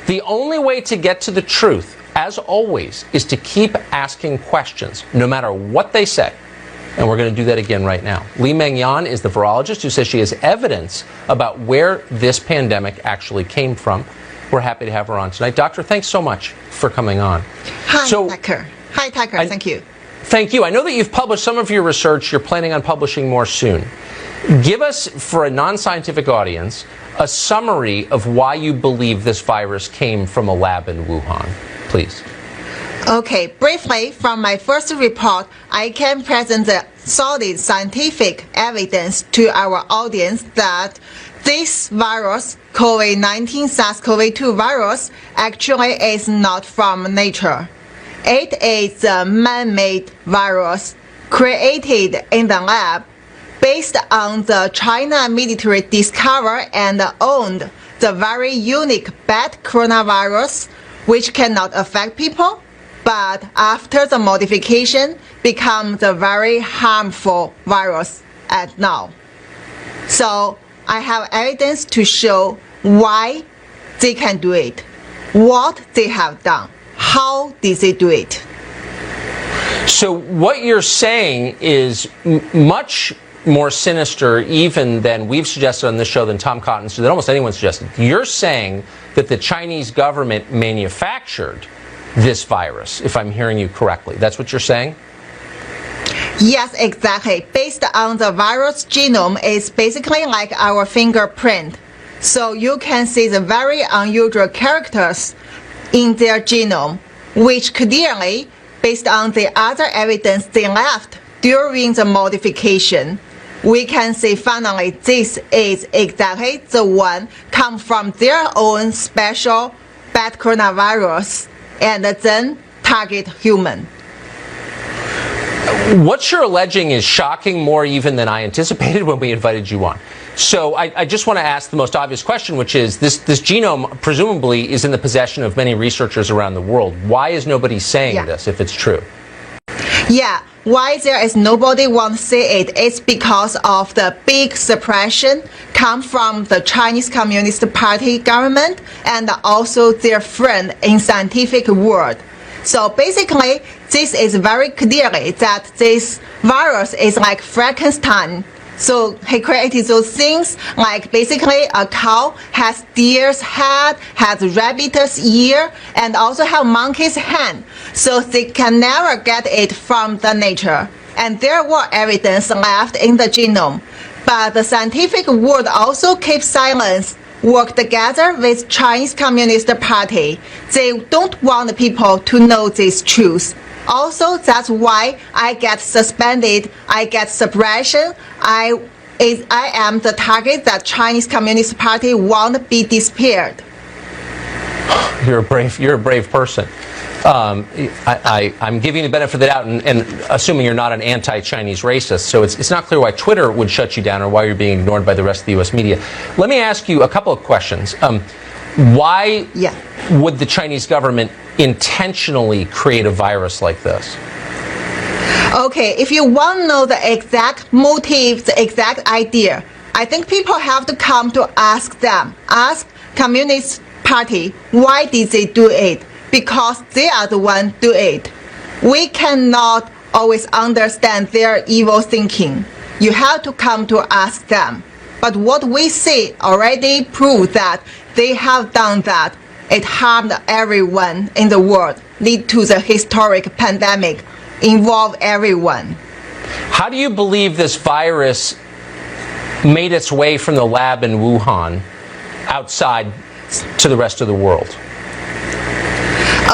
The only way to get to the truth, as always, is to keep asking questions, no matter what they say. And we're going to do that again right now. Meng is the virologist who says she has evidence about where this pandemic actually came from. We're happy to have her on tonight. Doctor, thanks so much for coming on. Hi, Tucker. Hi, Tucker. Thank you. Thank you. I know that you've published some of your research. You're planning on publishing more soon. Give us, for a non-scientific audience, a summary of why you believe this virus came from a lab in Wuhan, please. Okay, briefly, from my first report, I can present the solid scientific evidence to our audience that this virus, COVID-19 SARS-CoV-2 virus, actually is not from nature. It is a man-made virus created in the lab based on the China military discovered and owned the very unique bat coronavirus, which cannot affect people, but after the modification becomes a very harmful virus at now. So I have evidence to show why they can do it, what they have done, how did they do it. So what you're saying is much more sinister even than we've suggested on this show, than Tom Cotton, than almost anyone suggested. You're saying that the Chinese government manufactured this virus, if I'm hearing you correctly. That's what you're saying? Yes, exactly. Based on the virus genome, it's basically like our fingerprint. So you can see the very unusual characters in their genome, which clearly, based on the other evidence they left during the modification, we can see finally this is exactly the one come from their own special bat coronavirus and then target human. What you're alleging is shocking more even than I anticipated when we invited you on. So I just want to ask the most obvious question, which is this genome presumably is in the possession of many researchers around the world. Why is nobody saying this if it's true? Yeah, why there is nobody want to say it is because of the big suppression come from the Chinese Communist Party government and also their friend in scientific world. So basically, this is very clearly that this virus is like Frankenstein. So he created those things like basically a cow has deer's head, has rabbit's ear, and also have monkey's hand. So they can never get it from the nature. And there were evidence left in the genome. But the scientific world also keeps silence, work together with Chinese Communist Party. They don't want people to know this truth. Also, that's why I get suspended, I get suppression, I am the target that Chinese Communist Party won't be disappeared. You're a brave person. I'm giving you the benefit of the doubt and assuming you're not an anti-Chinese racist, so it's not clear why Twitter would shut you down or why you're being ignored by the rest of the U.S. media. Let me ask you a couple of questions. Why would the Chinese government intentionally create a virus like this? Okay, if you want to know the exact motive, the exact idea, I think people have to come to ask them, ask Communist Party, why did they do it? Because they are the one do it. We cannot always understand their evil thinking. You have to come to ask them. But what we see already proves that they have done that. It harmed everyone in the world, lead to the historic pandemic, involve everyone. How do you believe this virus made its way from the lab in Wuhan outside to the rest of the world?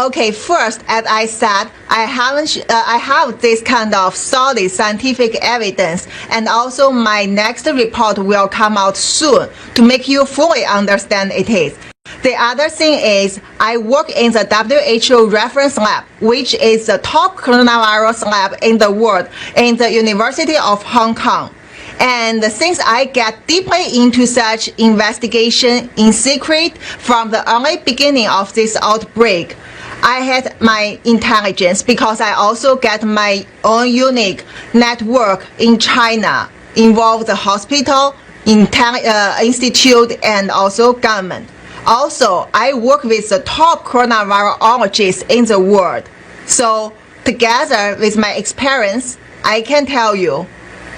Okay, first, as I said, I have this kind of solid scientific evidence, and also my next report will come out soon to make you fully understand it is. The other thing is, I work in the WHO reference lab, which is the top coronavirus lab in the world, in the University of Hong Kong. And since I get deeply into such investigation in secret from the early beginning of this outbreak, I had my intelligence because I also get my own unique network in China, involve the hospital, institute, and also government. Also, I work with the top coronavirologists in the world. So, together with my experience, I can tell you,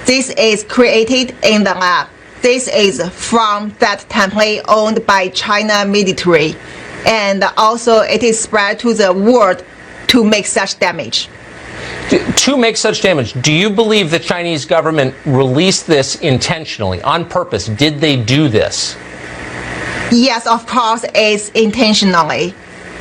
this is created in the lab. This is from that template owned by China military. And also, it is spread to the world to make such damage. To make such damage, do you believe the Chinese government released this intentionally, on purpose? Did they do this? Yes, of course, it's intentionally.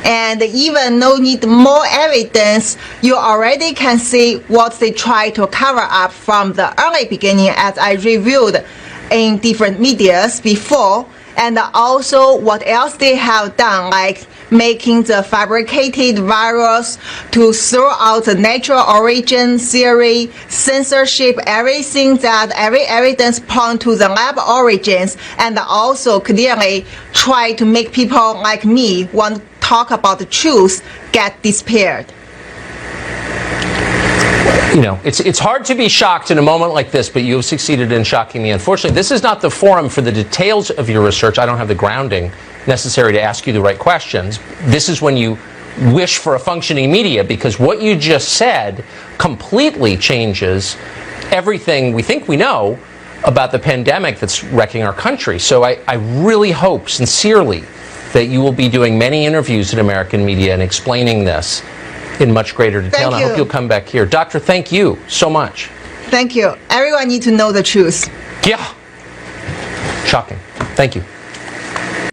And even no need more evidence, you already can see what they try to cover up from the early beginning, as I reviewed in different medias before, and also what else they have done, like making the fabricated virus to throw out the natural origin theory, censorship, everything that every evidence point to the lab origins, and also clearly try to make people like me want to talk about the truth get disappeared. You know, it's hard to be shocked in a moment like this, but you have succeeded in shocking me. Unfortunately, this is not the forum for the details of your research. I don't have the grounding necessary to ask you the right questions. This is when you wish for a functioning media, because what you just said completely changes everything we think we know about the pandemic that's wrecking our country. So I really hope, sincerely, that you will be doing many interviews in American media and explaining this in much greater detail. And I hope you'll come back here. Doctor, thank you so much. Thank you. Everyone needs to know the truth. Yeah. Shocking. Thank you.